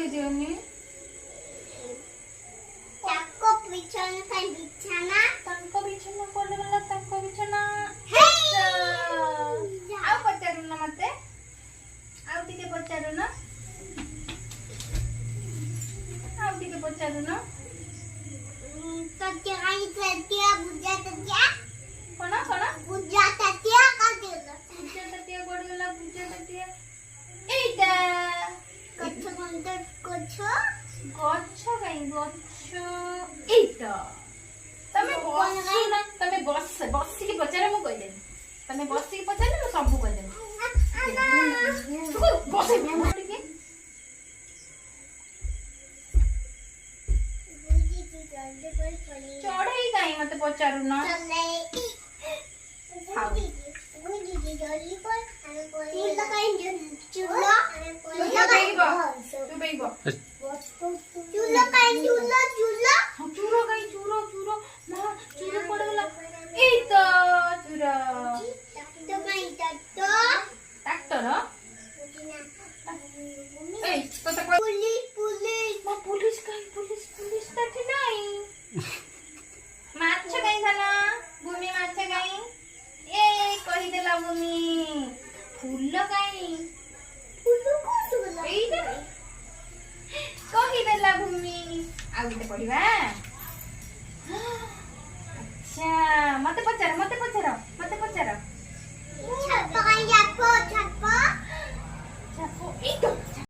ଗଡି ଦିଅନି। ତାଙ୍କ ବିଛଣା କାଇଁ ବିଛଣା ତାଙ୍କ ବିଛଣା କୋଉଠି ଗଲା? ତାଙ୍କ ବିଛଣା। ଆଉ ପଚାରୁନ ମତେ, ଆଉ ଟିକେ ପଚାରୁନ, ଆଉ ଟିକେ ପଚାରୁନ। ତତେ କାଇଁ ତତିଆ ବୁଝା ତତିଆ କଣ କଣ? ବୁଝା ତତିଆ କାଟିଲା ପୂଜା ତାଟିଆ କୋଉଠି ଗଲା? ପୂଜା ତାଟିଆ ଏଇଟା। ଗଛ ଗନ୍ଧ ଗଛ ଗଛ କାଇଁ? ଗଛ ଏଇଟା। ତମେ ବସୁନ, ତମେ ବସିକି ପଚାର, ମୁଁ କହିଦେବି। ତମେ ବସିକି ପଚାରିଲେ ମୁଁ ସବୁ କହିଦେବି। ବସେ ଟିକେ। ଚଢେଇ କାଇଁ ମତେ ପଚାରୁନ? फूल काई कहीदेला भूमि आउ गटे पढ़िबा। अच्छा मते पचार छात काई जाको छात